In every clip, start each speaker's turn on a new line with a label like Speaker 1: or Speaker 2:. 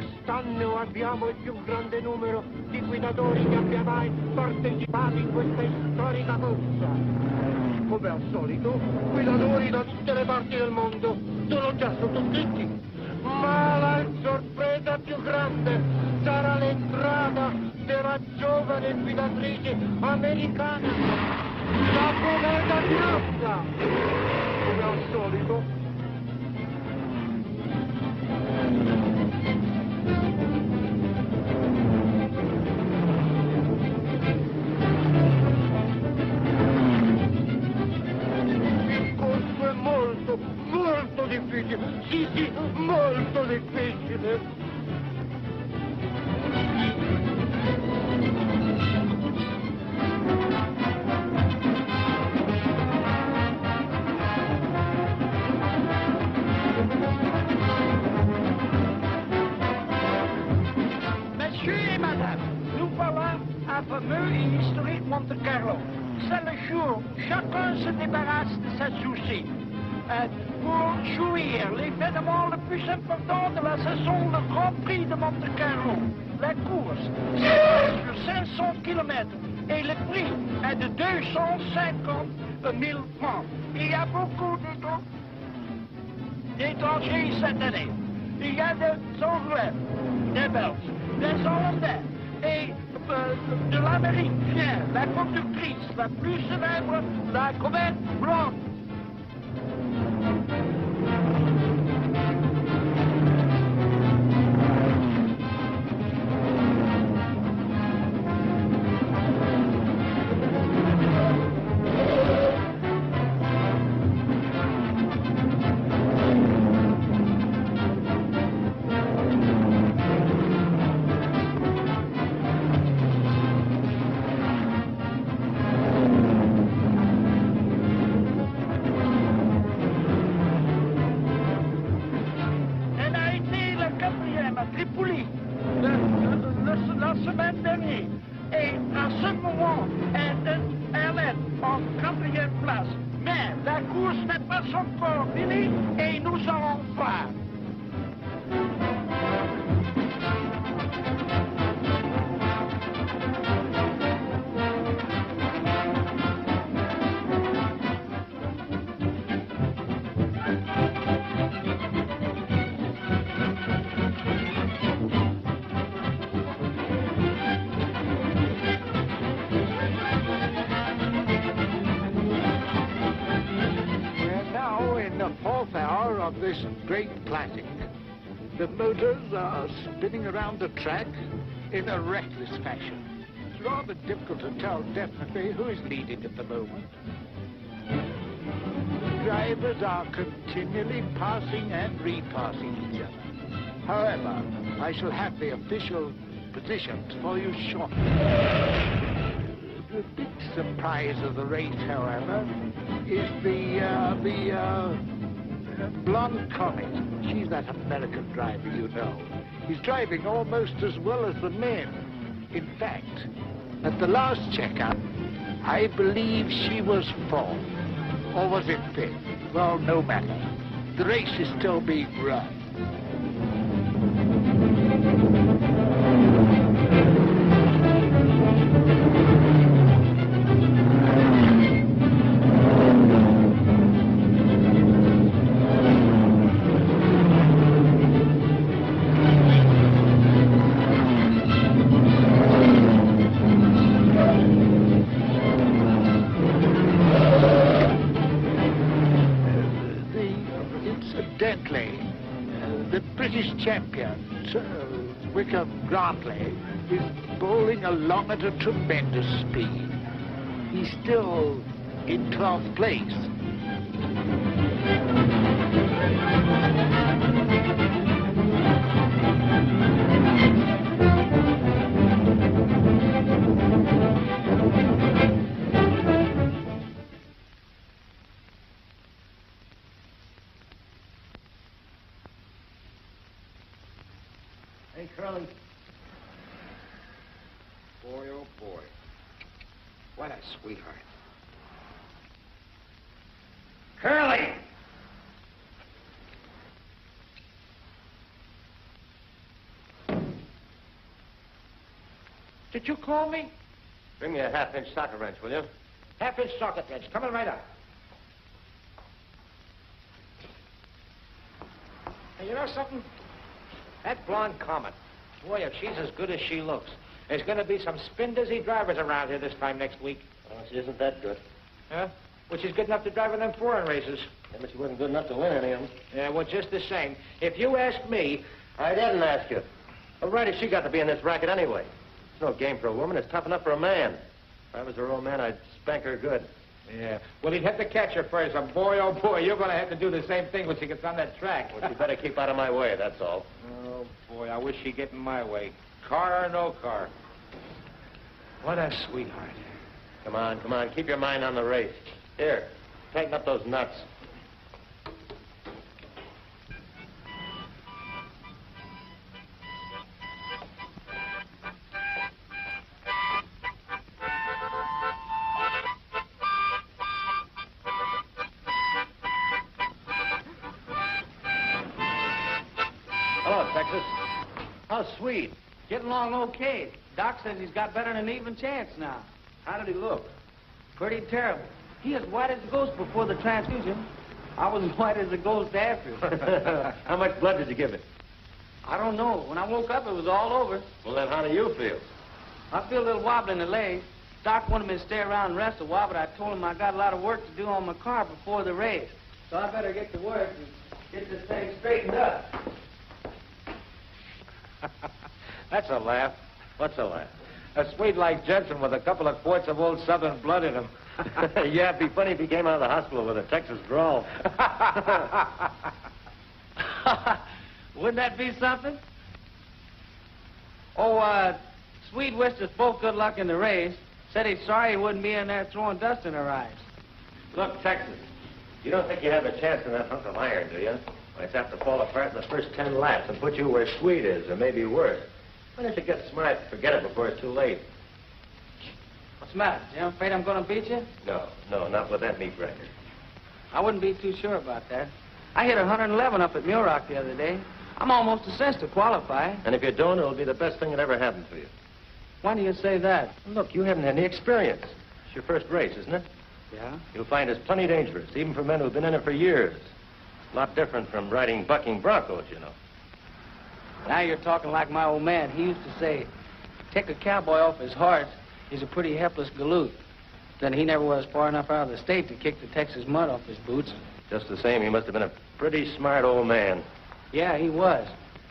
Speaker 1: Quest'anno abbiamo il più grande numero di guidatori che abbia mai partecipato in questa storica corsa. Come al solito, guidatori da tutte le parti del mondo sono già sottoscritti. Ma la sorpresa più grande sarà l'entrata della giovane guidatrice americana, la cometa rossa. Come al solito. Molto difficile, sì, molto difficile.
Speaker 2: Monsieur et madame, nous voilà à fameux et historique Monte Carlo. C'est le jour, chacun se débarrasse de sa souci. Pour jouir l'événement le plus important de la saison, le Grand Prix de Monte Carlo. La course, c'est sur 500 km et le prix est de 250 000 francs. Il y a beaucoup d'étrangers cette année. Il y a des Anglais, des Belges, des Hollandais et de l'Amérique vient la conductrice la plus célèbre, la comète Blonde. La semaine dernière. Et à ce moment, elle est en 4e place. Mais la course n'est pas encore finie et nous allons voir.
Speaker 3: This great classic. The motors are spinning around the track in a reckless fashion. It's rather difficult to tell definitely who is leading at the moment. The drivers are continually passing and repassing each other. However, I shall have the official positions for you shortly. The big surprise of the race, however, is the Blonde Comet. She's that American driver, you know. He's driving almost as well as the men. In fact, at the last checkup, I believe she was 4th. Or was it 5th? Well, no matter. The race is still being run. The British champion, Wickham Grantley, is bowling along at a tremendous speed. He's still in 12th place.
Speaker 4: Hey, Curly. Boy, oh boy. What a sweetheart. Curly!
Speaker 2: Did you call me?
Speaker 1: Bring me a half-inch socket wrench, will you?
Speaker 2: Half-inch socket wrench. Coming right up. Hey, you know something? That Blonde Comet, boy, if she's as good as she looks, there's going to be some spin-dizzy drivers around here this time next week.
Speaker 1: Well, she isn't that good.
Speaker 2: Huh? Well, she's good enough to drive in them foreign races.
Speaker 1: Yeah, but she wasn't good enough to win any of them.
Speaker 2: Yeah, well, just the same. If you ask me...
Speaker 1: I didn't ask you. What right has she got to be in this racket anyway? It's no game for a woman. It's tough enough for a man. If I was her old man, I'd spank her good.
Speaker 2: Yeah. Well, he'd have to catch her first. And boy, oh, boy, you're going to have to do the same thing when she gets on that track.
Speaker 1: Well, she better keep out of my way, that's all.
Speaker 2: Oh, boy, I wish she'd get in my way. Car or no car. What a sweetheart.
Speaker 1: Come on, come on. Keep your mind on the race. Here, tighten up those nuts. Hello, Texas. How's Swede?
Speaker 5: Getting along okay. Doc says he's got better than an even chance now.
Speaker 1: How did he look?
Speaker 5: Pretty terrible. He as white as a ghost before the transfusion. I was as white as a ghost after.
Speaker 1: How much blood did you give him?
Speaker 5: I don't know. When I woke up, it was all over.
Speaker 1: Well, then how do you feel?
Speaker 5: I feel a little wobbly in the legs. Doc wanted me to stay around and rest a while, but I told him I got a lot of work to do on my car before the race. So I better get to work and get this thing straightened up.
Speaker 2: That's a laugh.
Speaker 1: What's a laugh?
Speaker 2: A Swede like Jensen with a couple of quarts of old Southern blood in him.
Speaker 1: Yeah, it'd be funny if he came out of the hospital with a Texas drawl.
Speaker 5: Wouldn't that be something? Oh, Swede wished us both good luck in the race. Said he's sorry he wouldn't be in there throwing dust in our eyes.
Speaker 1: Look, Texas, you don't think you have a chance in that hunk of iron, do you? It's apt to fall apart in the first 10 laps and put you where Swede is, or maybe worse. Why don't you get smart and forget it before it's too late?
Speaker 5: What's the matter? You afraid I'm going to beat you?
Speaker 1: No, not with that meat record.
Speaker 5: I wouldn't be too sure about that. I hit 111 up at Muroc the other day. I'm almost a cinch to qualify.
Speaker 1: And if you don't, it'll be the best thing that ever happened to you.
Speaker 5: Why do you say that?
Speaker 1: Look, you haven't had any experience. It's your first race, isn't it?
Speaker 5: Yeah?
Speaker 1: You'll find it's plenty dangerous, even for men who've been in it for years. A lot different from riding bucking broncos, you know.
Speaker 5: Now you're talking like my old man. He used to say, take a cowboy off his horse, he's a pretty helpless galoot. Then he never was far enough out of the state to kick the Texas mud off his boots.
Speaker 1: Just the same, he must have been a pretty smart old man.
Speaker 5: Yeah, he was.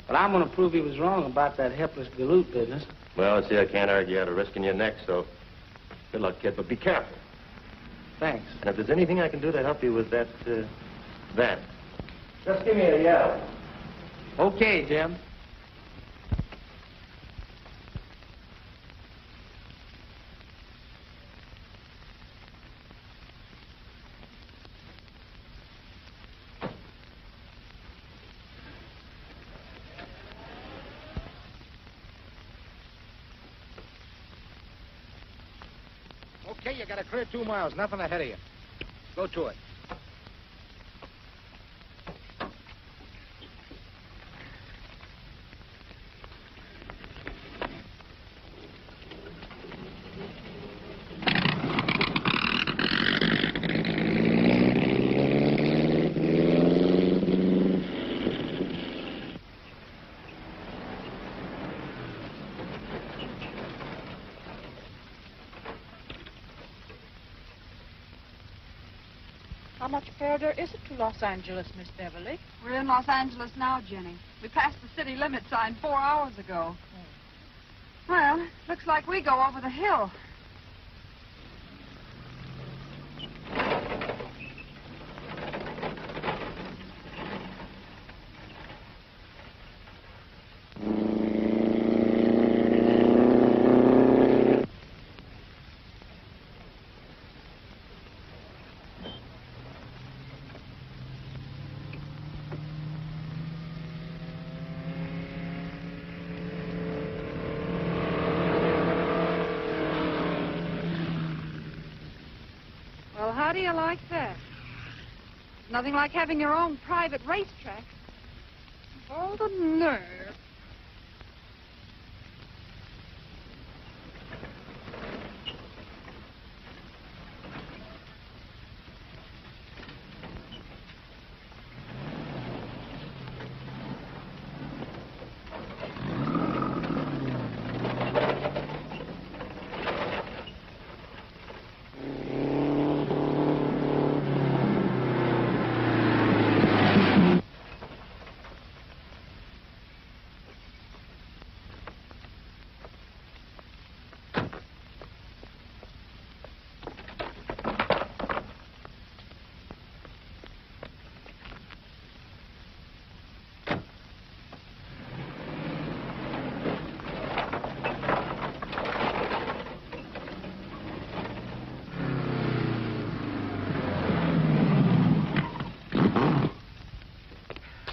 Speaker 5: But I'm going to prove he was wrong about that helpless galoot business.
Speaker 1: Well, see, I can't argue out of risking your neck, so good luck, kid, but be careful.
Speaker 5: Thanks.
Speaker 1: And if there's anything I can do to help you with that, just give me a yell.
Speaker 5: Okay, Jim.
Speaker 3: Okay, you got a clear 2 miles, nothing ahead of you. Go to it.
Speaker 6: How much further is it to Los Angeles, Miss Beverly?
Speaker 7: We're in Los Angeles now, Jenny. We passed the city limit sign 4 hours ago. Well, looks like we go over the hill. How do you like that? Nothing like having your own private racetrack. All the nerve.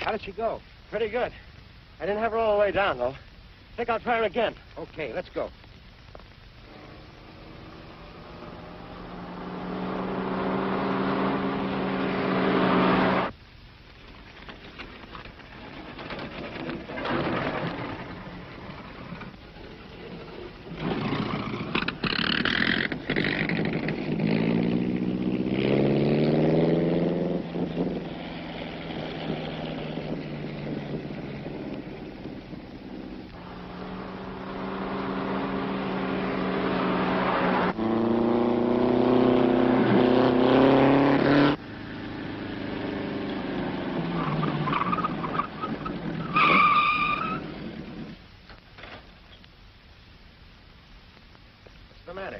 Speaker 8: How did she go?
Speaker 1: Pretty good. I didn't have her all the way down, though. Think I'll try her again.
Speaker 8: Okay, let's go.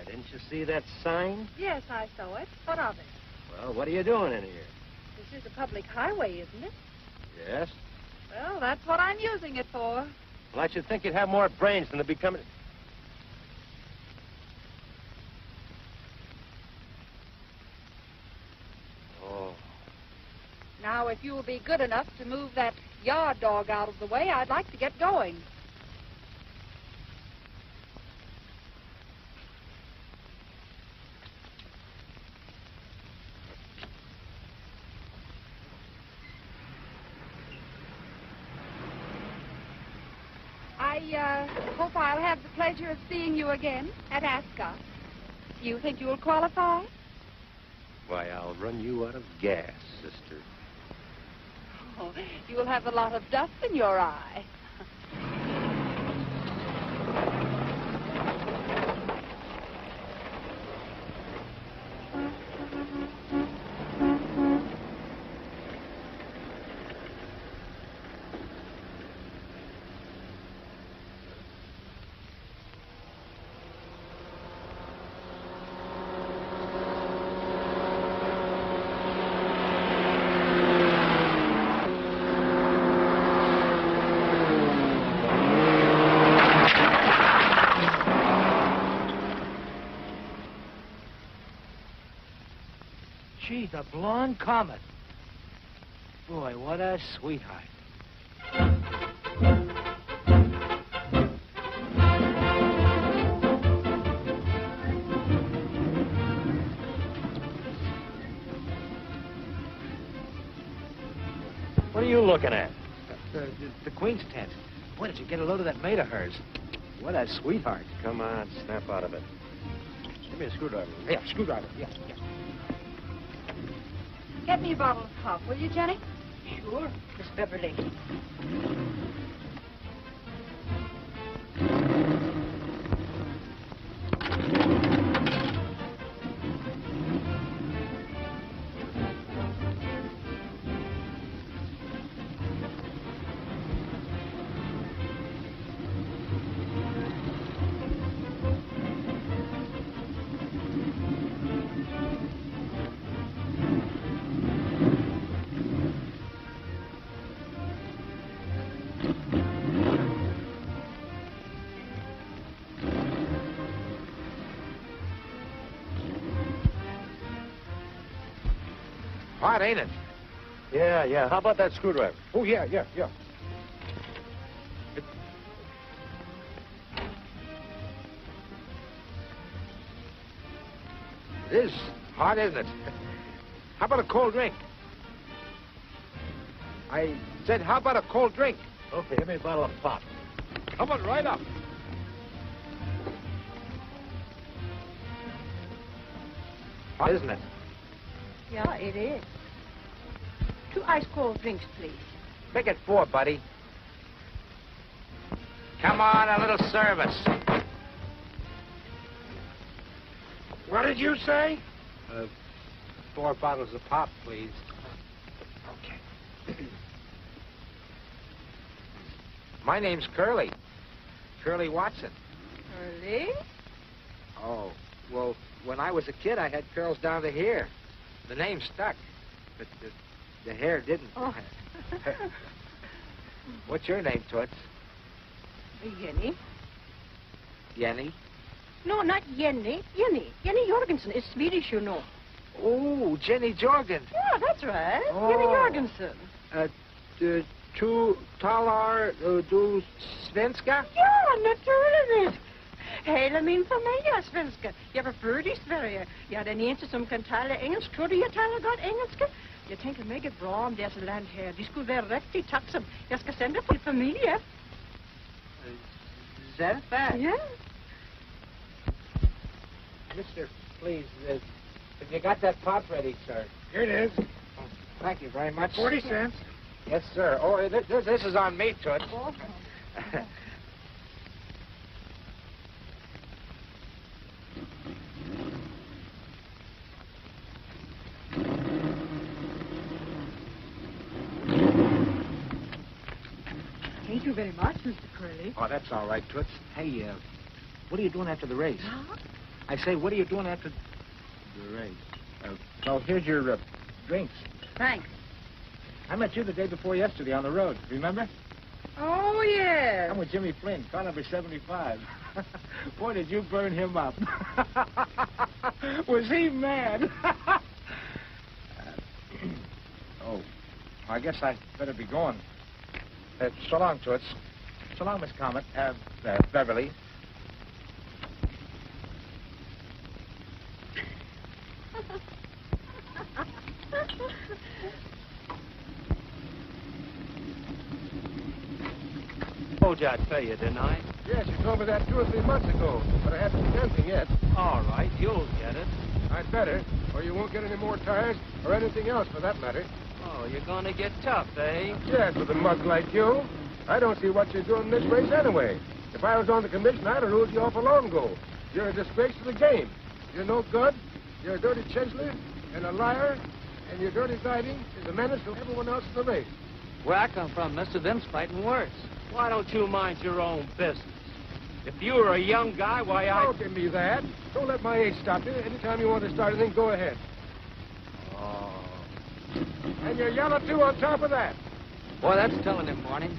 Speaker 1: Didn't you see that sign?
Speaker 6: Yes, I saw it. What of it?
Speaker 1: Well, what are you doing in here?
Speaker 6: This is a public highway, isn't it?
Speaker 1: Yes.
Speaker 6: Well, that's what I'm using it for.
Speaker 1: Well, I should think you'd have more brains than to be coming... Oh.
Speaker 6: Now, if you will be good enough to move that yard dog out of the way, I'd like to get going. I hope I'll have the pleasure of seeing you again at Ascot. Do you think you'll qualify?
Speaker 1: Why, I'll run you out of gas, sister.
Speaker 6: Oh, you'll have a lot of dust in your eye.
Speaker 8: Gee, the Blonde Comet. Boy, what a sweetheart.
Speaker 1: What are you looking at?
Speaker 8: The Queen's tent. Boy, did you get a load of that maid of hers? What a sweetheart.
Speaker 1: Come on, snap out of it. Give me a screwdriver.
Speaker 8: Yeah, screwdriver. Yeah.
Speaker 6: Get me a bottle of cough, will you, Jenny?
Speaker 7: Sure, Miss Beverly.
Speaker 8: Hot, ain't it?
Speaker 1: Yeah. How about that screwdriver?
Speaker 8: Oh, yeah. It is hot, isn't it? How about a cold drink? I said, how about a cold drink?
Speaker 1: Okay, give me a bottle of pop.
Speaker 8: Coming right up. Hot, isn't it?
Speaker 7: Yeah, it is. 2 ice-cold drinks, please.
Speaker 8: Make it 4, buddy. Come on, a little service.
Speaker 3: What did you say?
Speaker 8: 4 bottles of pop, please. Okay. My name's Curly. Curly Watson.
Speaker 6: Curly?
Speaker 8: Oh, well, when I was a kid, I had curls down to here. The name stuck, but the hair didn't.
Speaker 7: Oh.
Speaker 8: What's your name, Toots?
Speaker 7: Jenny?
Speaker 8: Jenny?
Speaker 7: No, not Jenny. Jenny. Jenny Juergens is Swedish, you know.
Speaker 8: Oh, Jenny Juergens.
Speaker 7: Yeah, that's right.
Speaker 8: Oh.
Speaker 7: Jenny Juergensen.
Speaker 8: 2 talar du svenska?
Speaker 9: Ja, natuurlijk. Hele min familie er svenska. Jeg var født i Sverige. Jeg er den eneste, som kan tale engelsk. Tror du, jeg taler godt engelsk? Jeg tænker meget bra om deres land her. De skulle være rigtig takksom. Jeg skal sende for familie.
Speaker 8: Setback?
Speaker 9: Ja.
Speaker 8: Mister, please, have you got that pop ready, sir?
Speaker 3: Here it is.
Speaker 8: Thank you very much.
Speaker 3: 40 cents.
Speaker 8: Yes, sir. Oh, this is on me, Toots.
Speaker 9: Thank you very much, Mr. Curley.
Speaker 8: Oh, that's all right, Toots. Hey, what are you doing after the race?
Speaker 9: Huh?
Speaker 8: I say, what are you doing after the race? Well, here's your drinks.
Speaker 9: Thanks.
Speaker 8: I met you the day before yesterday on the road. Remember?
Speaker 9: Oh, yes.
Speaker 8: I'm with Jimmy Flynn, car number 75. Boy, did you burn him up. Was he mad? Oh, I guess I better be going. So long, Toots. So long, Miss Comet. Beverly.
Speaker 10: Told you I'd pay you, didn't I?
Speaker 3: Yes, you told me that 2 or 3 months ago, but I haven't seen anything yet.
Speaker 10: All right, you'll get it.
Speaker 3: I'd better, or you won't get any more tires, or anything else for that matter.
Speaker 10: Oh, you're gonna get tough, eh?
Speaker 3: Yes, with a mug like you. I don't see what you're doing in this race anyway. If I was on the commission, I'd have ruled you off a long ago. You're a disgrace to the game. You're no good. You're a dirty chiseler and a liar, and your dirty guiding is a menace to everyone else in the race.
Speaker 5: Where I come from, Mr. Them's fighting worse.
Speaker 10: Why don't you mind your own business? If you were a young guy, why,
Speaker 3: Don't give me that. Don't let my age stop you. Anytime you want to start anything, go ahead.
Speaker 10: Oh.
Speaker 3: And you're yellow, too, on top of that.
Speaker 5: Boy, that's telling him, Barney.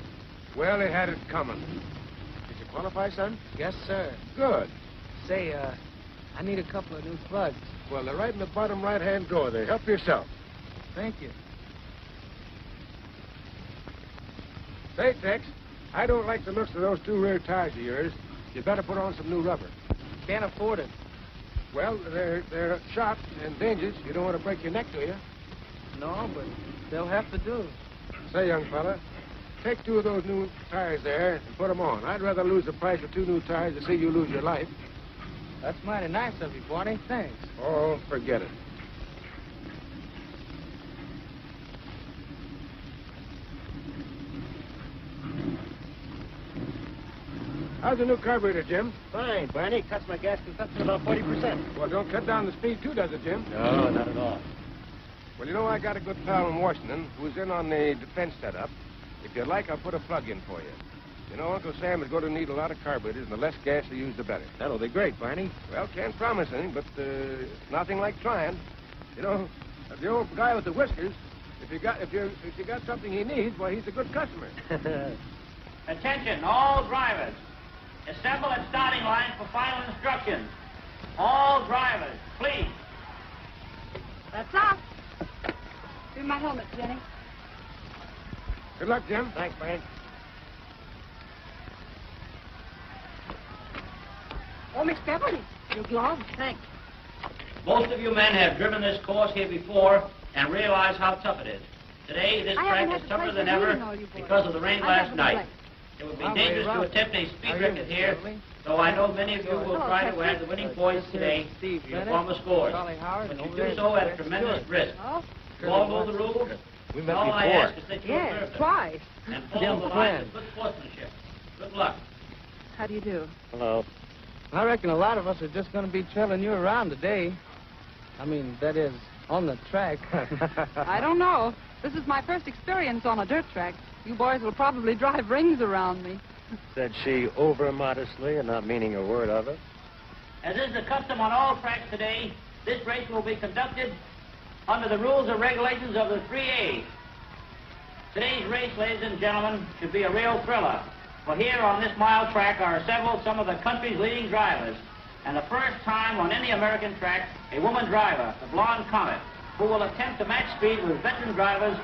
Speaker 3: Well, he had it coming. Did you qualify, son?
Speaker 5: Yes, sir.
Speaker 3: Good.
Speaker 5: Say, I need a couple of new plugs.
Speaker 3: Well, they're right in the bottom right-hand drawer there. Help yourself.
Speaker 5: Thank you.
Speaker 3: Say, Tex, I don't like the looks of those 2 rear tires of yours. You better put on some new rubber.
Speaker 5: Can't afford it.
Speaker 3: Well, they're shot and dangerous. You don't want to break your neck, do you?
Speaker 5: No, but they'll have to do.
Speaker 3: Say, young fella, take 2 of those new tires there and put them on. I'd rather lose the price of 2 new tires than see you lose your life.
Speaker 5: That's mighty nice of you, Barney. Thanks.
Speaker 3: Oh, forget it. How's the new carburetor, Jim?
Speaker 1: Fine, Barney. Cuts my gas consumption about 40%.
Speaker 3: Well, don't cut down the speed, too, does it, Jim?
Speaker 1: No, not at all.
Speaker 3: Well, you know, I got a good pal in Washington who's in on the defense setup. If you'd like, I'll put a plug in for you. You know, Uncle Sam is going to need a lot of carburetors, and the less gas you use, the better.
Speaker 1: That'll be great, Barney.
Speaker 3: Well, can't promise anything, but nothing like trying. You know, the old guy with the whiskers, if you got something he needs, why, he's a good customer.
Speaker 11: Attention, all drivers. Assemble at starting line for final instructions. All drivers, please.
Speaker 6: That's off. Give me my helmet, Jenny.
Speaker 3: Good luck, Jim.
Speaker 1: Thanks, Barney.
Speaker 9: Oh, Miss Beverly, your gloves. Thanks.
Speaker 11: Most of you men have driven this course here before and realize how tough it is. Today, this track is tougher than ever because of the rain last night. It would be dangerous to attempt a speed record here, though I know many of you will try to add the winning points today to your former scores. But you do so at a tremendous risk. You all know the rules?
Speaker 8: We met
Speaker 11: All I
Speaker 8: before.
Speaker 11: ask is that you observe them
Speaker 9: Twice.
Speaker 11: and follow the lines of good sportsmanship. Good luck.
Speaker 6: How do you do?
Speaker 1: Hello.
Speaker 5: I reckon a lot of us are just going to be trailing you around today. I mean, that is, on the track.
Speaker 6: I don't know. This is my first experience on a dirt track. You boys will probably drive rings around me.
Speaker 1: Said she over-modestly and not meaning a word of it.
Speaker 11: As is the custom on all tracks today, this race will be conducted under the rules and regulations of the 3A's. Today's race, ladies and gentlemen, should be a real thriller. For here on this mile track are assembled some of the country's leading drivers. And the first time on any American track, a woman driver, the Blonde Comet, who will attempt to match speed with veteran drivers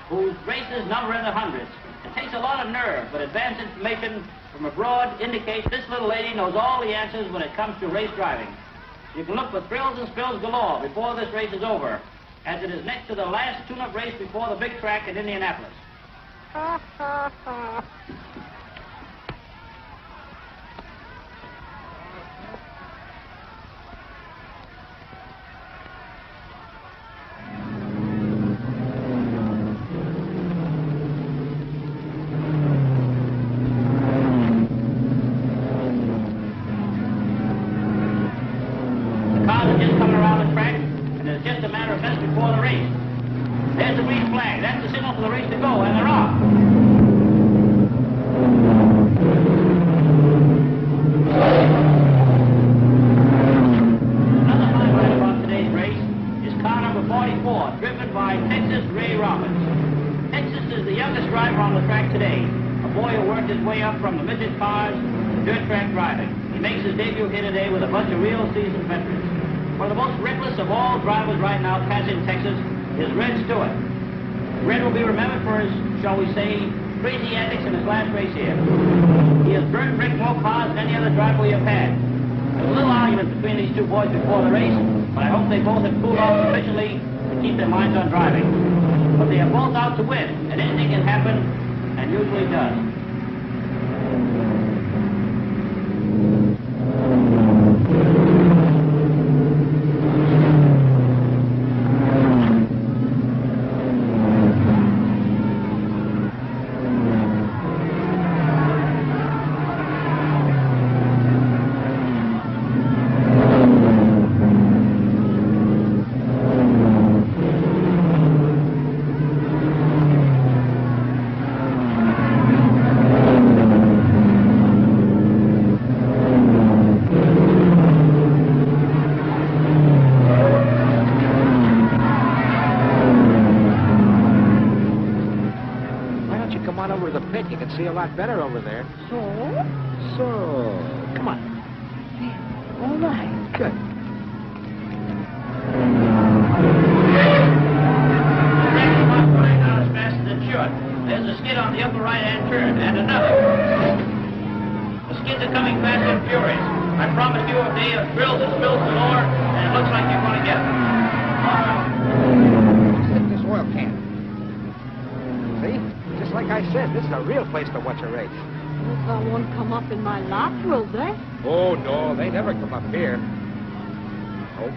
Speaker 11: whose races number in the hundreds. It takes a lot of nerve, but advanced information from abroad indicates this little lady knows all the answers when it comes to race driving. You can look for thrills and spills galore before this race is over, as it is next to the last tune-up race before the big track in Indianapolis. Of all drivers right now passing Texas is Red Stewart. Red will be remembered for his, shall we say, crazy antics in his last race here. He has burnt brick more cars than any other driver we have had. There was a little argument between these two boys before the race, but I hope they both have cooled off sufficiently to keep their minds on driving. But they are both out to win, and anything can happen, and usually does.
Speaker 8: See a lot better over there.
Speaker 9: So?
Speaker 8: Come on.
Speaker 9: Yeah. All right.
Speaker 8: Good.
Speaker 11: Not going out as fast as it should. There's a skid on the upper right-hand turn, and another. The skids are coming fast and furious. I promise you a day of thrills and spills galore, and it looks like you're going to get them.
Speaker 8: Stick this oil can. See? Just like I said, this is a real place to watch a race.
Speaker 9: They won't come up in my lap, will they?
Speaker 8: Oh, no, they never come up here. Oh.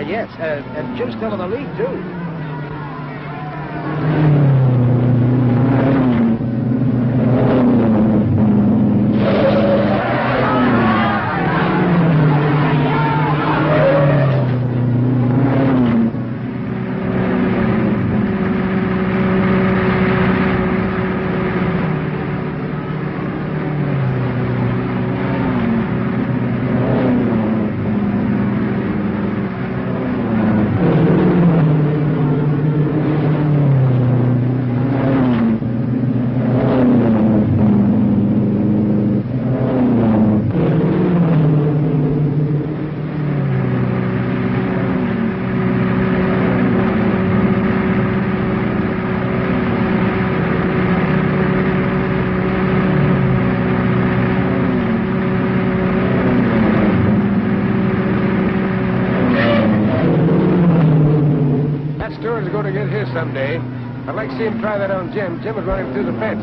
Speaker 8: Yes, and Jim's still in the lead, too.
Speaker 12: Stewart's going to get his someday. I'd like to see him try that on Jim. Jim would run him through the fence.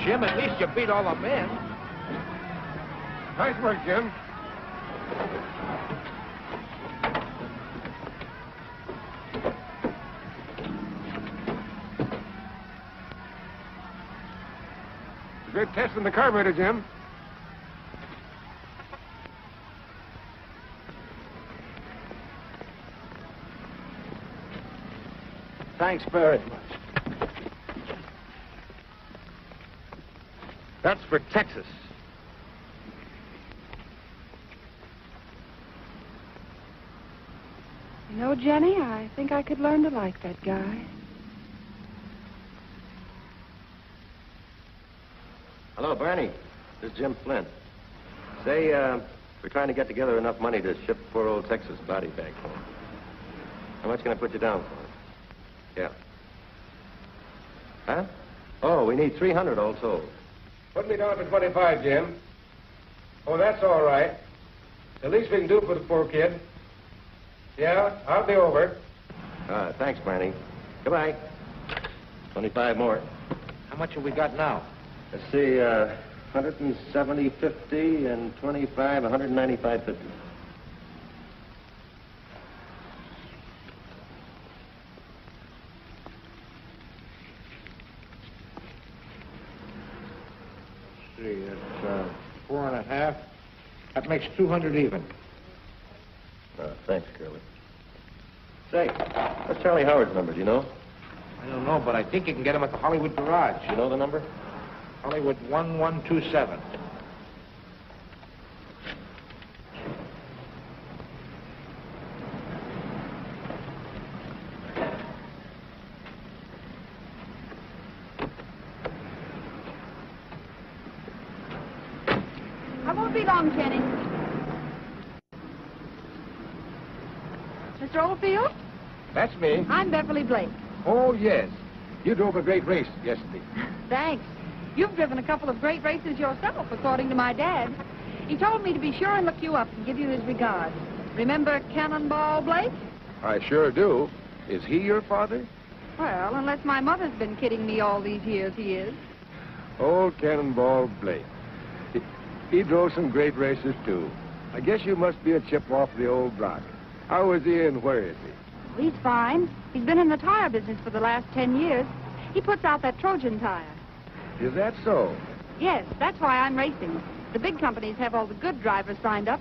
Speaker 3: Jim, at least you beat all the men.
Speaker 12: Nice work, Jim. Good testing the carburetor, Jim.
Speaker 3: Thanks very much.
Speaker 12: That's for Texas.
Speaker 6: You know, Jenny, I think I could learn to like that guy.
Speaker 13: Hello, Barney. This is Jim Flynn. Say, we're trying to get together enough money to ship poor old Texas body back home. How much can I put you down for? Yeah. Huh? Oh, we need 300 all told.
Speaker 12: Put me down for 25, Jim. Oh, that's all right. The least we can do for the poor kid. Yeah, I'll be over.
Speaker 13: Thanks, Barney. Goodbye. 25 more.
Speaker 3: How much have we got now?
Speaker 13: Let's see, 170.50 and 25, 195.50.
Speaker 3: See, it's 4.5. That makes 200 even.
Speaker 13: Thanks, Curly. Say, what's Charlie Howard's number, do you know?
Speaker 3: I don't know, but I think you can get him at the Hollywood Garage.
Speaker 13: You know the number?
Speaker 3: Hollywood 1127.
Speaker 7: I won't be long, Jenny. Mr. Oldfield?
Speaker 12: That's me.
Speaker 7: I'm Beverly Blake.
Speaker 12: Oh, yes. You drove a great race yesterday.
Speaker 7: Thanks. You've driven a couple of great races yourself, according to my dad. He told me to be sure and look you up and give you his regards. Remember Cannonball Blake?
Speaker 12: I sure do. Is he your father?
Speaker 7: Well, unless my mother's been kidding me all these years, he is.
Speaker 12: Old Cannonball Blake. He drove some great races, too. I guess you must be a chip off the old block. How is he and where is he?
Speaker 7: He's fine. He's been in the tire business for the last 10 years. He puts out that Trojan tire.
Speaker 12: Is that so?
Speaker 7: Yes, that's why I'm racing. The big companies have all the good drivers signed up,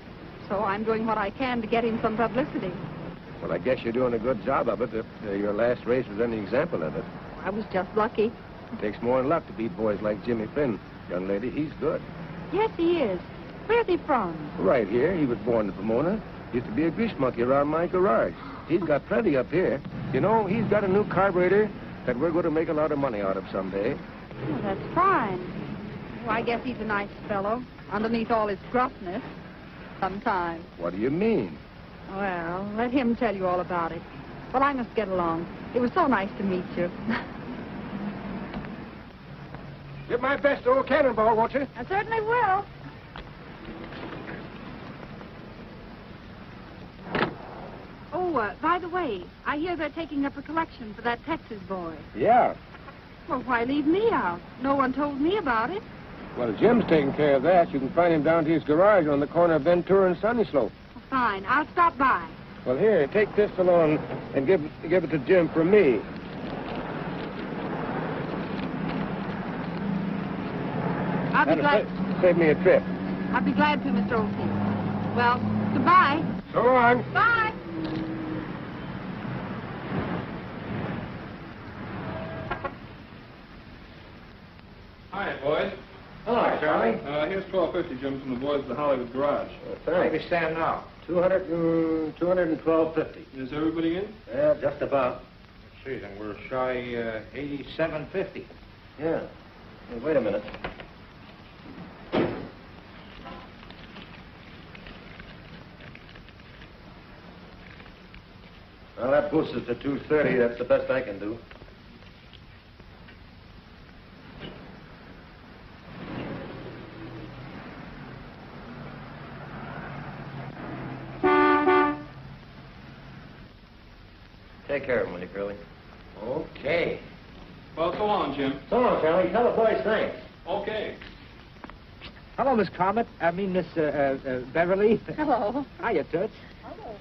Speaker 7: so I'm doing what I can to get him some publicity.
Speaker 12: Well, I guess you're doing a good job of it if your last race was any example of it.
Speaker 7: I was just lucky.
Speaker 12: It takes more than luck to beat boys like Jimmy Flynn. Young lady, he's good.
Speaker 7: Yes, he is. Where's he from?
Speaker 12: Right here. He was born in Pomona. Used to be a grease monkey around my garage. He's got plenty up here. You know, he's got a new carburetor that we're going to make a lot of money out of someday.
Speaker 7: Oh, that's fine. Well, I guess he's a nice fellow, underneath all his gruffness. Sometimes.
Speaker 12: What do you mean?
Speaker 7: Well, let him tell you all about it. But I must get along. It was so nice to meet you.
Speaker 12: Give my best to old Cannonball, won't you?
Speaker 7: I certainly will. Oh, by the way, I hear they're taking up a collection for that Texas boy.
Speaker 12: Yeah.
Speaker 7: Well, why leave me out? No one told me about it.
Speaker 12: Well, Jim's taking care of that. You can find him down to his garage on the corner of Ventura and Sunny Slope.
Speaker 7: Well, fine. I'll stop by.
Speaker 12: Well, here, take this along and give it to Jim from me.
Speaker 7: I'll be glad.
Speaker 12: Save me a trip.
Speaker 7: I'll be glad to, Mr. Oldfield. Well, goodbye.
Speaker 12: So long.
Speaker 7: Bye.
Speaker 14: Hi, boys.
Speaker 8: Hello, Charlie.
Speaker 14: Here's $12.50, Jim, from the boys at the Hollywood garage.
Speaker 8: Where do we stand now?
Speaker 13: $212.50.
Speaker 14: Is everybody in?
Speaker 13: Yeah, just about.
Speaker 8: Let's see, then we're shy $87.50.
Speaker 13: Yeah. Hey, wait a minute. Well, that boosts us to $230. That's the best I can do. Take care of him, will you, Curly?
Speaker 8: Okay.
Speaker 14: Well, so long, Jim.
Speaker 13: So long, Charlie. Tell the boys thanks.
Speaker 14: Okay.
Speaker 8: Hello, Miss Comet. Miss Beverly.
Speaker 7: Hello.
Speaker 8: Hiya, Toots.
Speaker 7: Hello.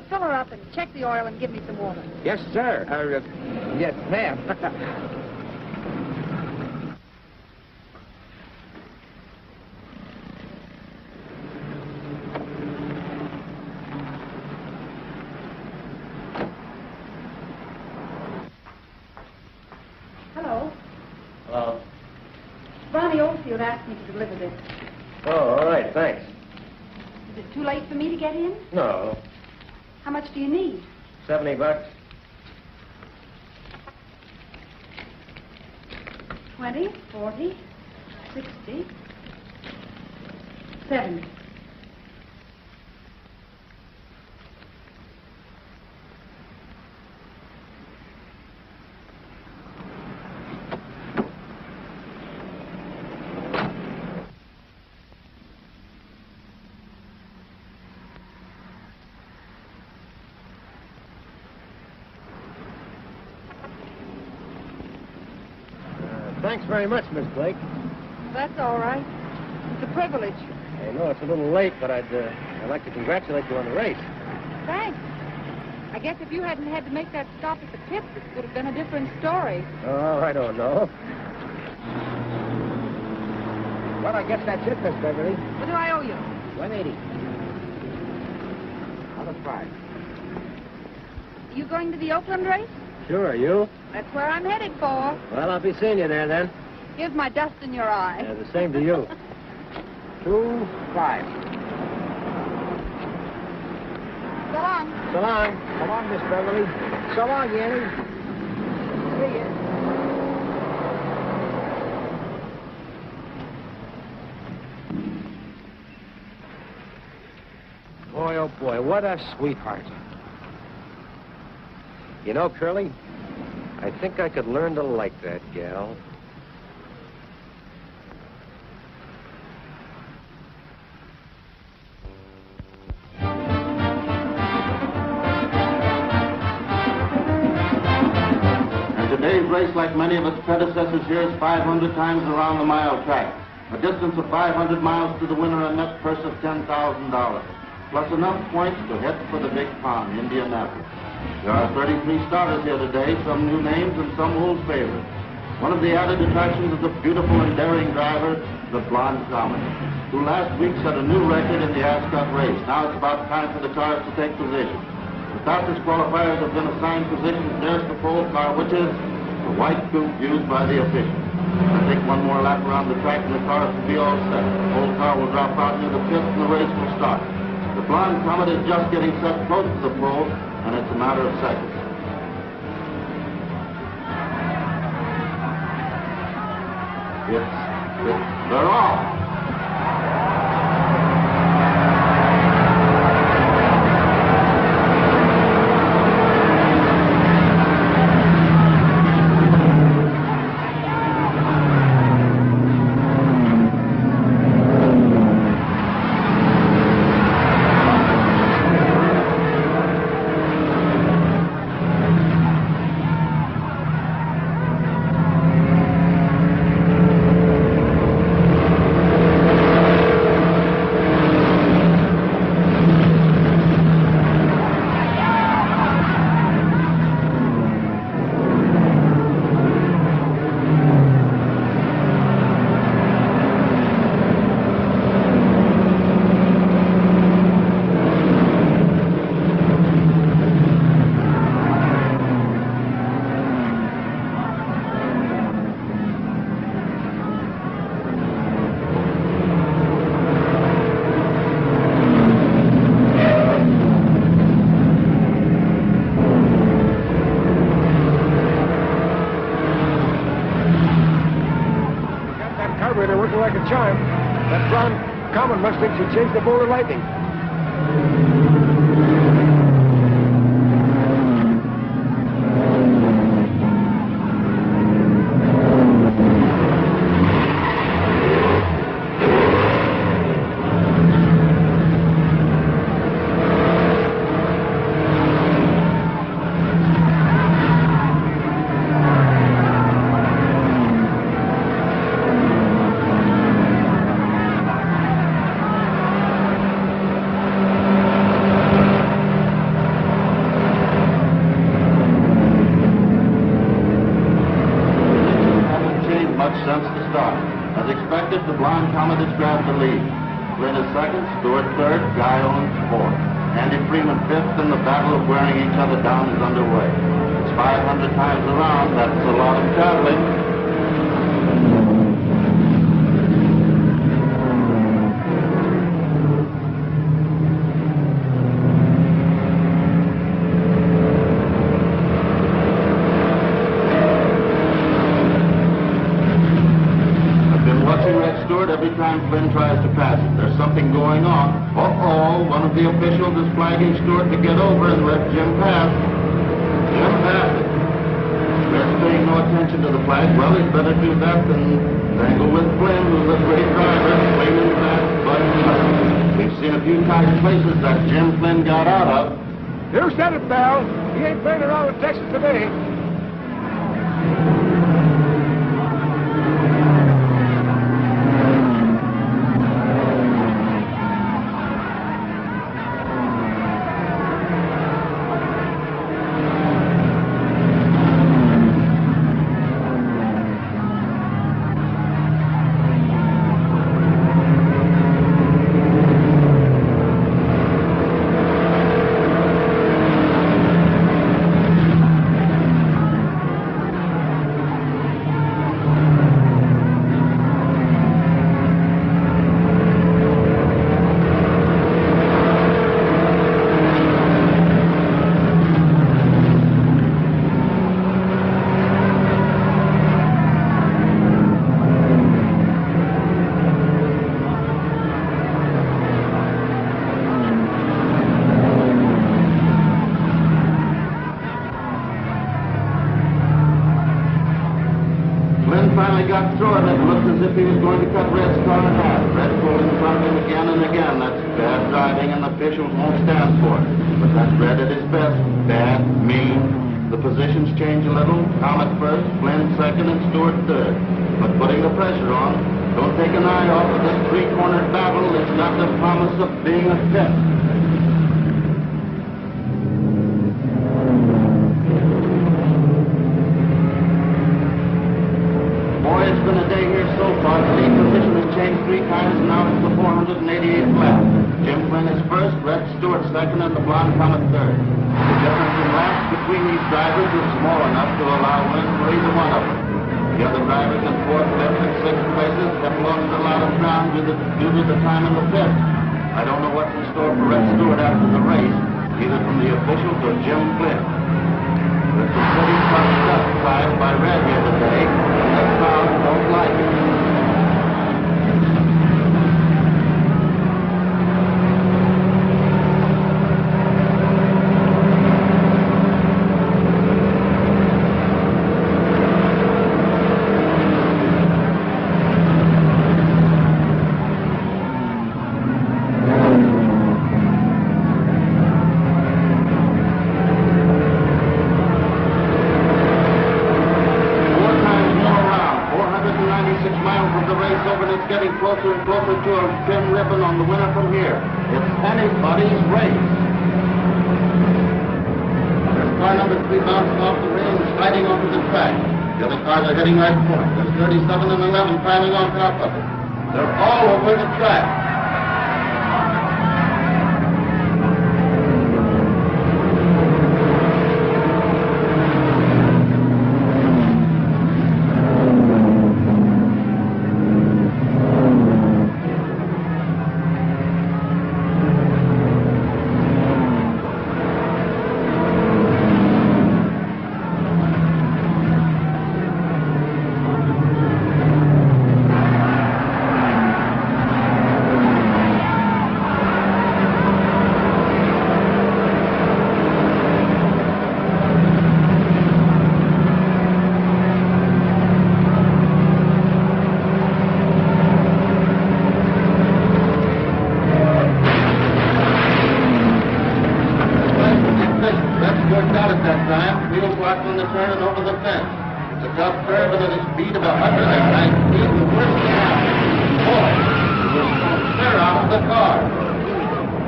Speaker 7: Fill her up and check the oil and give me some water.
Speaker 8: Yes, sir. Yes, ma'am.
Speaker 7: Hello.
Speaker 13: Hello.
Speaker 7: Ronnie Oldfield asked me to deliver this.
Speaker 13: Oh, all right. Thanks.
Speaker 7: Is it too late for me to get in?
Speaker 13: No.
Speaker 7: How much do you need?
Speaker 13: $70.
Speaker 7: 20, 40, 60, 70.
Speaker 13: Thanks very much, Miss Blake.
Speaker 7: That's all right. It's a privilege.
Speaker 13: I know it's a little late, but I'd like to congratulate you on the race.
Speaker 7: Thanks. I guess if you hadn't had to make that stop at the pits, it would have been a different story.
Speaker 13: Oh, I don't know.
Speaker 8: Well, I guess that's it, Miss Beverly.
Speaker 7: What do I owe you?
Speaker 8: 180. Out of 5.
Speaker 7: You going to the Oakland race?
Speaker 13: Sure, you?
Speaker 7: That's where I'm headed for.
Speaker 13: Well, I'll be seeing you there then.
Speaker 7: Here's my dust in your eye.
Speaker 8: The same to you. 2-5.
Speaker 7: So long.
Speaker 8: So long. So long, Miss Beverly. So long, Yanny.
Speaker 7: See ya.
Speaker 8: Boy, oh boy, what a sweetheart. You know, Curly, I think I could learn to like that gal.
Speaker 15: And today's race, like many of its predecessors here, is 500 times around the mile track. A distance of 500 miles to the winner, a net purse of $10,000. Plus enough points to head for the big pond, Indianapolis. There are 33 starters here today, some new names and some old favorites. One of the added attractions is the beautiful and daring driver, the Blonde Comet, who last week set a new record in the Ascot race. Now it's about time for the cars to take position. The fastest qualifiers have been assigned positions nearest the pole car, which is the white coupe used by the officials. I think one more lap around the track and the cars will be all set. The pole car will drop out near the pits and the race will start. The Blonde Comet is just getting set close to the pole, and it's a matter of seconds. They're off.
Speaker 12: Working like a charm. That Blonde Comet must think she chased the bolt of lightning.
Speaker 15: Since the start. As expected, the Blonde Comet has grabbed the lead. Flynn is second, Stewart third, Guy Owens fourth. Andy Freeman fifth, and the battle of wearing each other down is underway. It's 500 times around. That's a lot of traveling. Every time Flynn tries to pass it, there's something going on. Uh-oh, one of the officials is flagging Stewart to get over and let Jim pass. Jim passed it. They're paying no attention to the flag. Well, he'd better do that than tangle with Flynn, who's a great driver, swinging back, but we've seen a few tight places that Jim Flynn got out of.
Speaker 12: You said it, pal. He ain't playing around with Texas today.
Speaker 15: finally got through it, it looked as if he was going to cut Red's car in half. Red pulled in front of him again and again. That's bad driving, and the officials won't stand for it. But that's Red at his best. Bad, mean. The positions change a little. Comet first, Flynn second, and Stewart third. But putting the pressure on, don't take an eye off of this three-cornered battle. It's got the promise of being a test. Boy, it's been a day here so far. The lead position has changed 3 times, and now it's the 488th lap. Jim Flynn is first, Red Stewart second, and the Blonde Comet third. The difference in laps between these drivers is small enough to allow wins for either one of them. The other drivers in 4th, 5th, and 6th places have lost a lot of ground due to the time in the pit. I don't know what's in store for Red Stewart after the race, either from the officials or Jim Flynn. There's some pretty tough stuff tried by Red here today, and the crowd don't like it. Closer and closer to a pin ribbon on the winner from here. It's anybody's race. There's car number 3 bouncing off the rail and sliding onto the track. The other cars are heading right for it. There's 37 and 11 climbing on top of it. They're all over the track.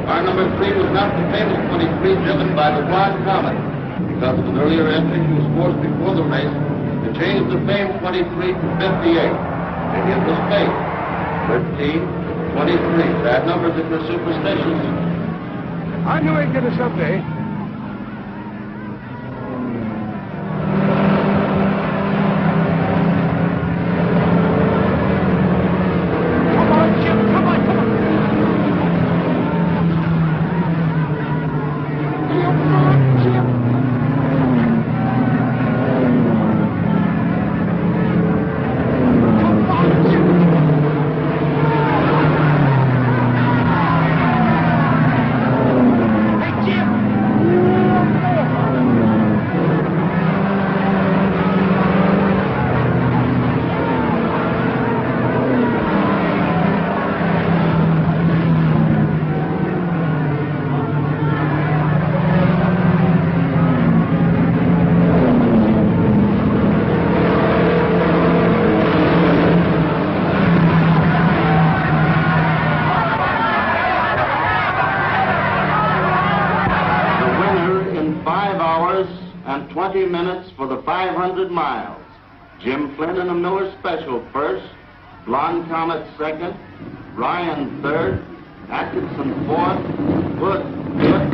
Speaker 15: Car number 3 was not the famous 23 driven by the Blonde Comet. Because of an earlier entry, he was forced before the race to change the famed 23 to 58. And it was fate. 13, 23. Bad numbers if you're superstitious.
Speaker 12: I knew he'd get it someday.
Speaker 15: And 20 minutes for the 500 miles. Jim Flynn in the Miller Special first, Blonde Comet second, Ryan third, Atkinson fourth, Wood fifth.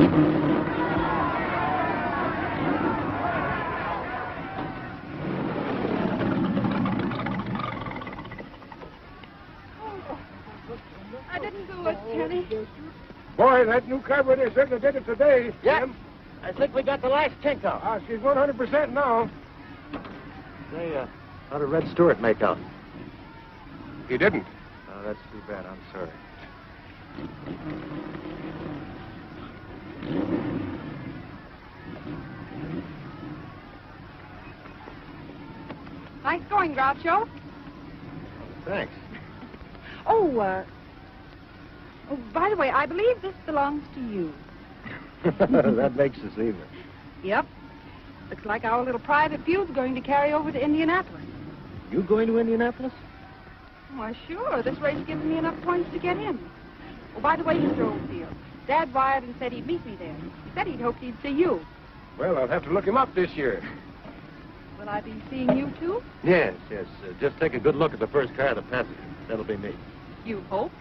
Speaker 9: I didn't do it, Kenny.
Speaker 12: Boy, that new carburetor certainly did it today, Jim.
Speaker 10: I think we got the last kink out.
Speaker 12: She's 100% now.
Speaker 8: Say, how did Red Stewart make out?
Speaker 12: He didn't.
Speaker 8: Oh, that's too bad. I'm sorry.
Speaker 6: Nice going, Groucho.
Speaker 13: Thanks.
Speaker 7: Oh, by the way, I believe this belongs to you.
Speaker 13: That makes us even.
Speaker 7: Yep. Looks like our little private feud's going to carry over to Indianapolis.
Speaker 13: You going to Indianapolis?
Speaker 7: Why, sure. This race gives me enough points to get in. Oh, by the way, Mr. Oldfield, Dad wired and said he'd meet me there. He said he'd hoped he'd see you.
Speaker 12: Well, I'll have to look him up this year.
Speaker 7: Will I be seeing you, too?
Speaker 13: Yes. Just take a good look at the first car that passes. That'll be me.
Speaker 7: You hope?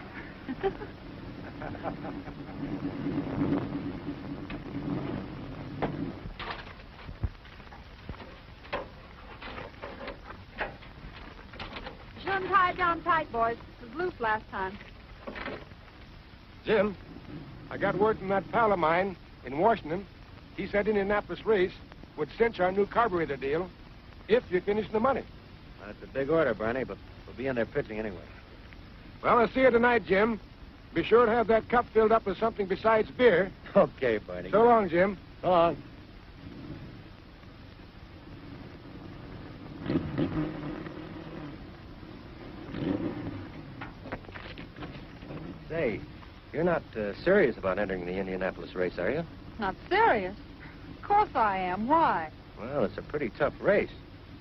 Speaker 7: Shouldn't tie it down tight, boys. It was loose last time.
Speaker 12: Jim, I got word from that pal of mine in Washington. He said Indianapolis race would cinch our new carburetor deal if you finish the money.
Speaker 13: That's a big order, Barney, but we'll be in there pitching anyway.
Speaker 12: Well, I'll see you tonight, Jim. Be sure to have that cup filled up with something besides beer.
Speaker 13: Okay, Barney.
Speaker 12: So long, Jim.
Speaker 13: So long. Say, you're not serious about entering the Indianapolis race, are you?
Speaker 7: Not serious? Of course I am. Why?
Speaker 13: Well, it's a pretty tough race.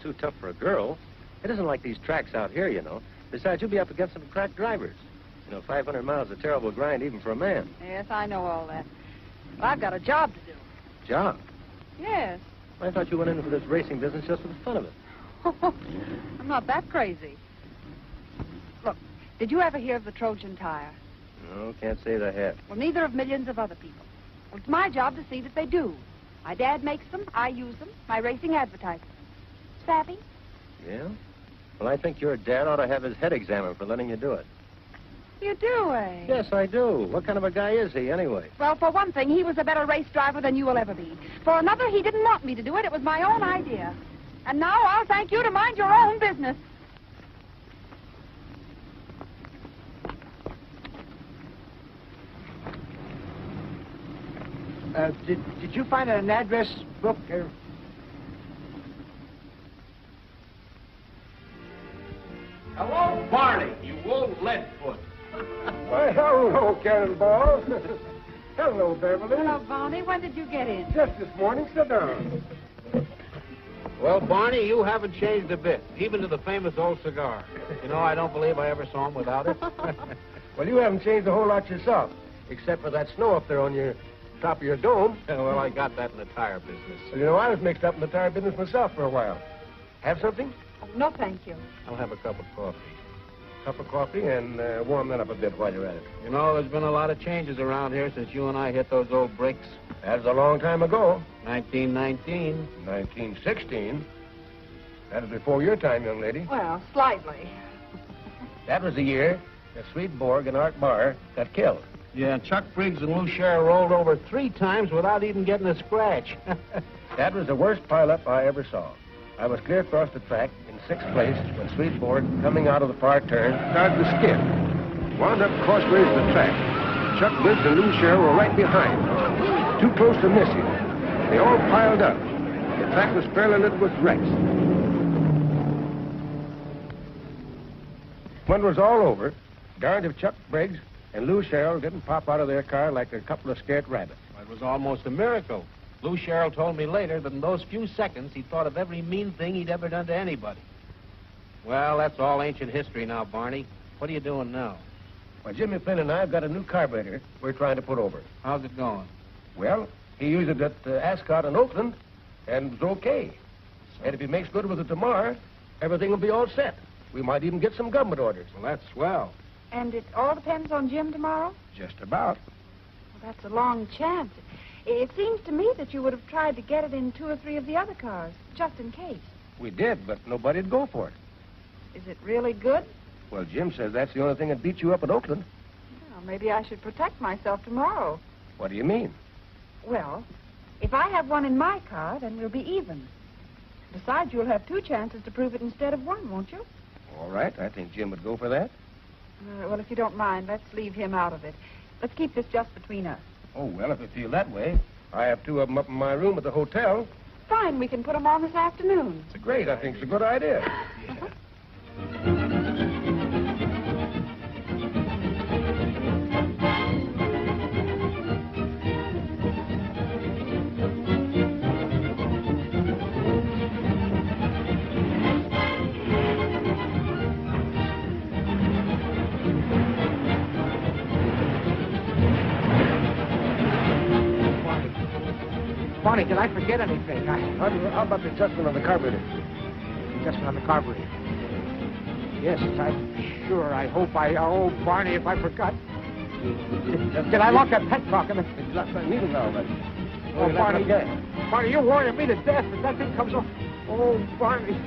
Speaker 13: Too tough for a girl. It isn't like these tracks out here, you know. Besides, you'll be up against some crack drivers. You know, 500 miles is a terrible grind even for a man.
Speaker 7: Yes, I know all that. But I've got a job to do.
Speaker 13: Job?
Speaker 7: Yes.
Speaker 13: I thought you went into this racing business just for the fun of it.
Speaker 7: I'm not that crazy. Look, did you ever hear of the Trojan tire?
Speaker 13: No, can't say that I have.
Speaker 7: Well, neither have millions of other people. Well, it's my job to see that they do. My dad makes them, I use them, my racing advertising. Savvy?
Speaker 13: Yeah? Well, I think your dad ought to have his head examined for letting you do it.
Speaker 7: You do, eh?
Speaker 13: Yes, I do. What kind of a guy is he, anyway?
Speaker 7: Well, for one thing, he was a better race driver than you will ever be. For another, he didn't want me to do it. It was my own idea. And now I'll thank you to mind your own business.
Speaker 3: Did you find an address book?
Speaker 10: Hello, Barney, you old leadfoot.
Speaker 12: Why, hello, Cannonball. Hello, Beverly.
Speaker 7: Hello, Barney. When did you get in?
Speaker 12: Just this morning. Sit down.
Speaker 10: Well, Barney, you haven't changed a bit, even to the famous old cigar. You know, I don't believe I ever saw him without it.
Speaker 12: Well, you haven't changed a whole lot yourself, except for that snow up there on your top of your dome.
Speaker 10: Well, I got that in the tire business.
Speaker 12: Well, you know, I was mixed up in the tire business myself for a while. Have something?
Speaker 7: Oh, no, thank you.
Speaker 10: I'll have a cup of coffee.
Speaker 12: Cup of coffee and warm that up a bit while you're at it.
Speaker 10: You know, there's been a lot of changes around here since you and I hit those old bricks.
Speaker 12: That was a long time ago.
Speaker 10: 1919.
Speaker 12: 1916. That was before your time, young lady.
Speaker 7: Well, slightly.
Speaker 12: That was the year that Swedenborg and Art Barr got killed.
Speaker 10: Yeah, Chuck Briggs and Lou Sherrill rolled over 3 times without even getting a scratch.
Speaker 12: That was the worst pileup I ever saw. I was clear across the track in 6th place when Swedenborg, coming out of the far turn, started to skid. Wound up crossways of the track. Chuck Briggs and Lou Sherrill were right behind. Too close to miss him. They all piled up. The track was fairly littered with wrecks. When it was all over, darned if Chuck Briggs and Lou Sherrill didn't pop out of their car like a couple of scared rabbits.
Speaker 10: It was almost a miracle. Lou Sherrill told me later that in those few seconds he thought of every mean thing he'd ever done to anybody. Well, that's all ancient history now, Barney. What are you doing now?
Speaker 12: Well, Jimmy Flynn and I have got a new carburetor we're trying to put over.
Speaker 10: How's it going?
Speaker 12: Well, he used it at Ascot in Oakland, and it was okay. And if he makes good with it tomorrow, everything will be all set. We might even get some government orders.
Speaker 10: Well, that's swell.
Speaker 7: And it all depends on Jim tomorrow?
Speaker 12: Just about.
Speaker 7: Well, that's a long chance. It seems to me that you would have tried to get it in 2 or 3 of the other cars, just in case.
Speaker 12: We did, but nobody'd go for it.
Speaker 7: Is it really good?
Speaker 12: Well, Jim says that's the only thing that beat you up at Oakland.
Speaker 7: Well, maybe I should protect myself tomorrow.
Speaker 12: What do you mean?
Speaker 7: Well, if I have one in my car, then we'll be even. Besides, you'll have 2 chances to prove it instead of 1, won't you?
Speaker 12: All right, I think Jim would go for that.
Speaker 7: Well, if you don't mind, let's leave him out of it. Let's keep this just between us.
Speaker 12: Oh, well, if you feel that way. I have 2 of them up in my room at the hotel.
Speaker 7: Fine, we can put them on this afternoon.
Speaker 12: It's great. I think it's a good idea.
Speaker 3: Barney, did I forget anything?
Speaker 12: How about the adjustment on the carburetor?
Speaker 3: Adjustment on the carburetor. Yes, I'm sure. I hope I... Oh, Barney, if I forgot. Did I lock that petcock in the...
Speaker 12: It's locked that needle valve, right?
Speaker 3: Oh, Barney, Barney, you're worrying me to death if that thing comes off. Oh, Barney.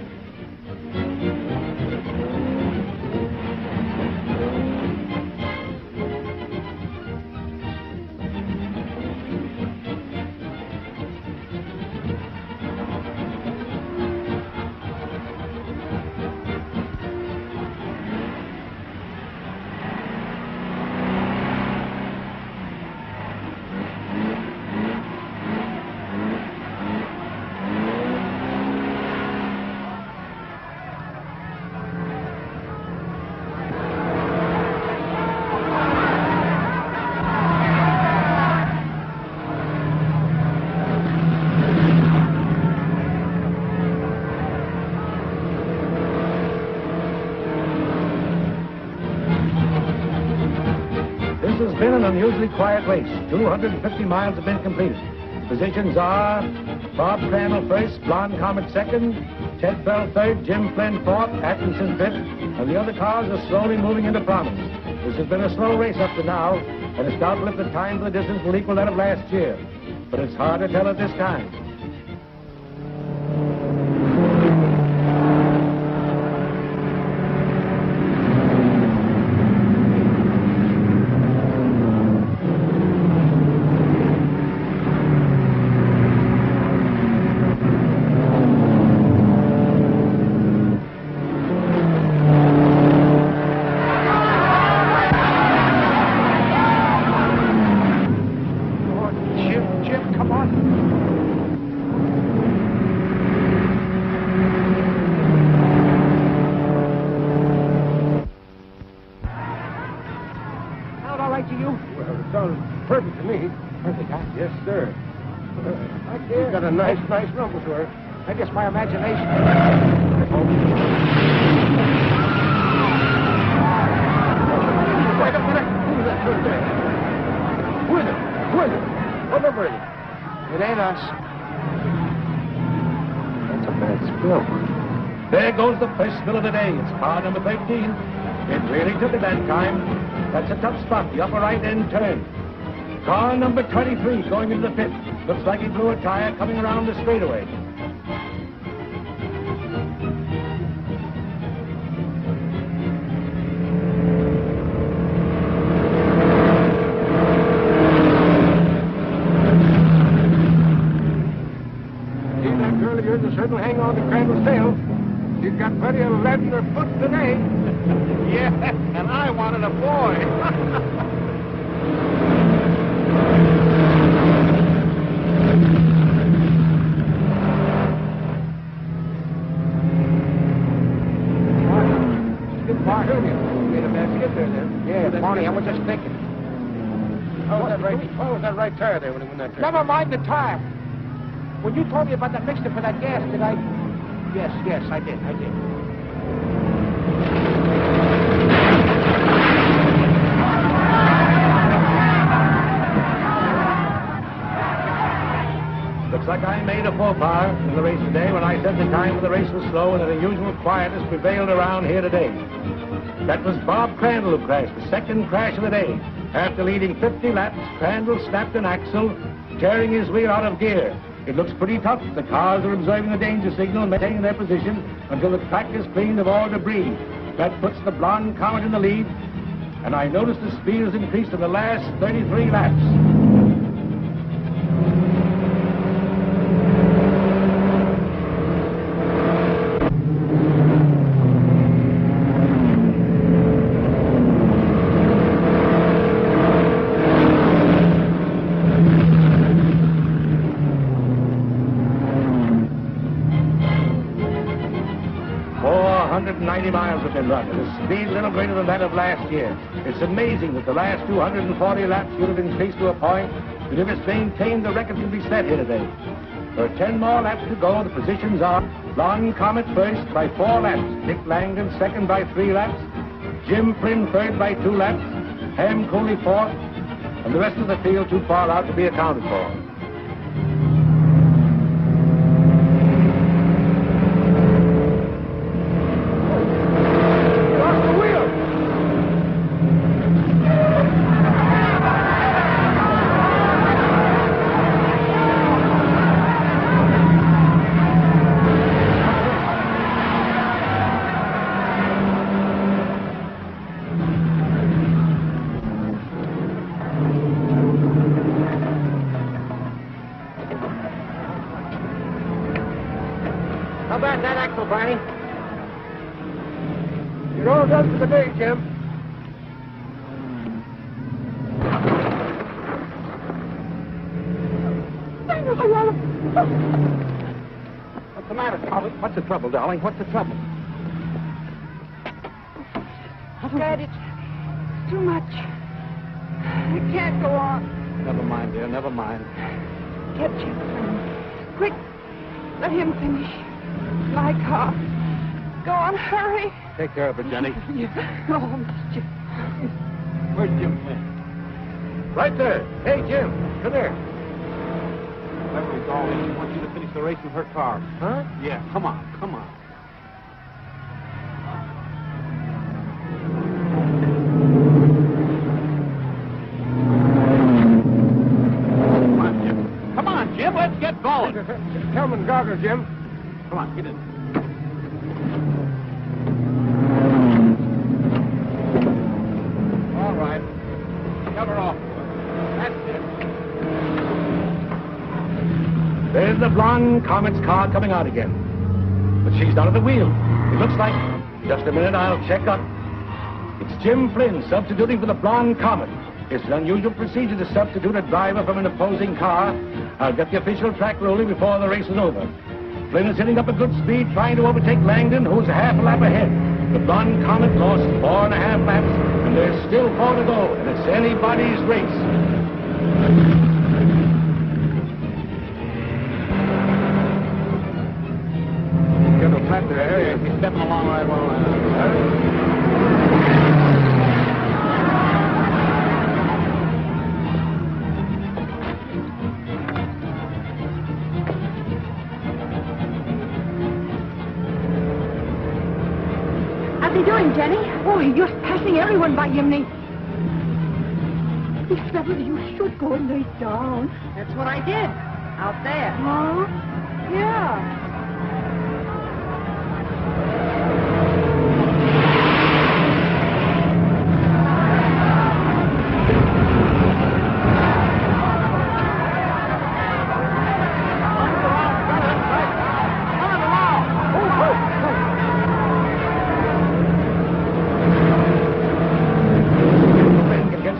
Speaker 16: This has been an unusually quiet race. 250 miles have been completed. Positions are Bob Crandall first, Blonde Comet second, Ted Bell third, Jim Flynn fourth, Atkinson fifth, and the other cars are slowly moving into prominence. This has been a slow race up to now, and it's doubtful if the time for the distance will equal that of last year. But it's hard to tell at this time.
Speaker 12: Perfect to me.
Speaker 3: Perfect, huh?
Speaker 12: Yes, sir.
Speaker 3: I guess.
Speaker 12: You've got a nice rumble to her.
Speaker 3: I guess my imagination.
Speaker 12: Wait a minute. Who's that third there? Who is it? Who is it? What number is it?
Speaker 3: It ain't us.
Speaker 12: That's a bad spill.
Speaker 16: There goes the first spill of the day. It's car number 13. It really took it that time. That's a tough spot, the upper right-end turn. Car number 23 going into the pit. Looks like he blew a tire coming around the straightaway.
Speaker 12: See that girl of yours will certainly hang on to Crandall's tail. She's got plenty of lead in her foot today.
Speaker 3: Yeah, and I wanted a boy. Yeah, Barney, I was just thinking.
Speaker 12: What was that right tire there when he went that turn?
Speaker 3: Never mind the time. When you told me about the mixture for that gas, did I? Yes, I did.
Speaker 16: Looks like I made a faux pas in the race today when I said the time of the race was slow and an unusual quietness prevailed around here today. That was Bob Crandall who crashed, the second crash of the day. After leading 50 laps, Crandall snapped an axle, tearing his wheel out of gear. It looks pretty tough. The cars are observing the danger signal and maintaining their position until the track is cleaned of all debris. That puts the Blonde Comet in the lead, and I noticed the speed has increased in the last 33 laps. 490 miles have been run, with a speed a little greater than that of last year. It's amazing that the last 240 laps would have increased to a point that if it's maintained, the record can be set here today. There are 10 more laps to go. The positions are Blonde Comet first by 4 laps, Dick Langdon second by 3 laps, Jim Flynn third by 2 laps, Ham Cooley 4th, and the rest of the field too far out to be accounted for. Barney?
Speaker 12: You're all done for the day, Jim.
Speaker 16: What's the matter, Polly? What's the trouble, darling? What's the trouble?
Speaker 7: Dad, it's too much. I can't go on.
Speaker 16: Never mind, dear, never mind.
Speaker 7: Get Jim Flynn. Quick, let him finish. My car. Go on, hurry.
Speaker 16: Take care of her, Jenny.
Speaker 7: Oh, Mr.
Speaker 16: Where's Jim Flynn?
Speaker 12: Right there. Hey, Jim, come here.
Speaker 16: Beverly, darling, she wants you to finish the race with her car.
Speaker 12: Huh?
Speaker 16: Yeah, come on, come on. Come on, Jim. Come on, Jim, let's get going.
Speaker 12: Come and goggle, Jim.
Speaker 16: Come on, get in. All right. Cover off. That's it. There's the Blonde Comet's car coming out again. But she's not at the wheel. It looks like... Just a minute, I'll check up. It's Jim Flynn substituting for the Blonde Comet. It's an unusual procedure to substitute a driver from an opposing car. I'll get the official track ruling before the race is over. Flynn is hitting up a good speed, trying to overtake Langdon, who's a half a lap ahead. The Blonde Comet lost 4.5 laps, and there's still 4 to go, and it's anybody's race.
Speaker 10: Get a flat there. He's stepping along right well.
Speaker 7: How's he doing, Jenny? Oh, he's just passing everyone by Yimney. Miss Beverly, you should go and lay down. That's what I did. Out there. Huh? Yeah.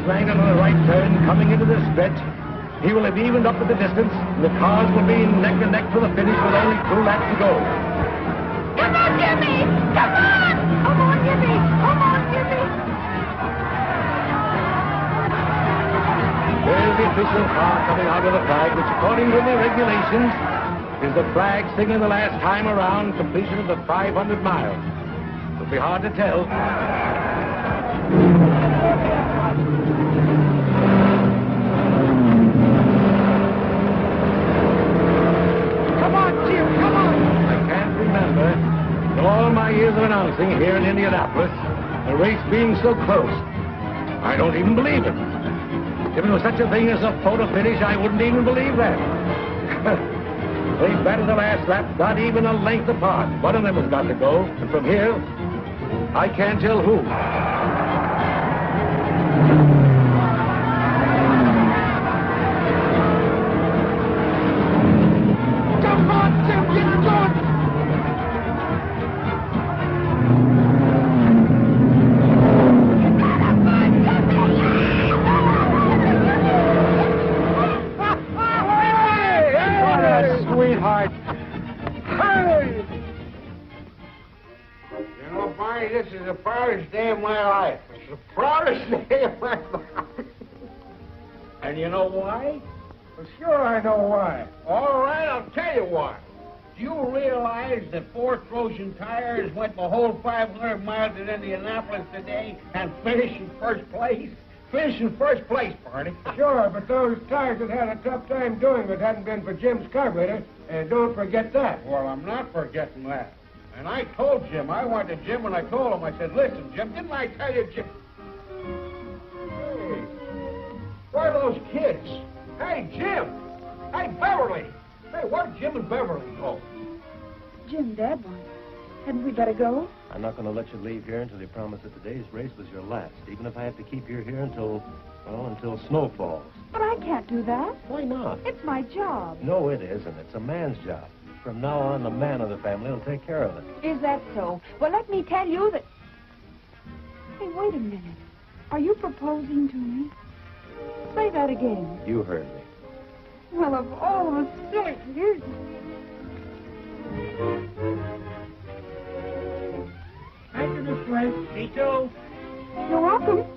Speaker 16: Langdon on the right turn, coming into this stretch. He will have evened up with the distance, and the cars will be neck and neck for the finish with only 2 laps to go.
Speaker 7: Come on, Jimmy! Come on! Come on, Jimmy! Come on, Jimmy!
Speaker 16: There's the official car coming out of the flag, which according to the regulations is the flag signaling the last time around completion of the 500 miles. It'll be hard to tell. In all my years of announcing here in Indianapolis, a race being so close, I don't even believe it. If there was such a thing as a photo finish, I wouldn't even believe that. They batted the last lap, not even a length apart. One of them has got to go, and from here, I can't tell who.
Speaker 7: Come on, Jim, get going!
Speaker 3: Sweetheart. Hey! You know, Barney, this is the proudest day of my life. It's the proudest day of my life. And you know why? Well, sure I know why. All right, I'll tell you why. Do you realize that 4 Trojan tires went the whole 500 miles in Indianapolis today and finished in first place? Finished in first place, Barney.
Speaker 12: Sure, but those tires had had a tough time doing if it hadn't been for Jim's carburetor. And don't forget that.
Speaker 3: Well, I'm not forgetting that. And I told Jim, I went to Jim and I told him, I said, listen, Jim, didn't I tell you, Jim? Hey, where are those kids? Hey, Jim! Hey, Beverly! Hey, where'd Jim and Beverly go?
Speaker 7: Jim, Dad wants. Hadn't we better go?
Speaker 13: I'm not going to let you leave here until you promise that today's race was your last, even if I have to keep you here until snow falls.
Speaker 7: But I can't do that.
Speaker 13: Why not?
Speaker 7: It's my job.
Speaker 13: No, it isn't. It's a man's job.
Speaker 12: From now on, the man of the family will take care of it.
Speaker 7: Is that so? Well, let me tell you that... Hey, wait a minute. Are you proposing to me? Say that again.
Speaker 12: You heard me.
Speaker 7: Well, of all the silly years...
Speaker 2: Thank you, Miss Flynn. Me too.
Speaker 7: You're welcome.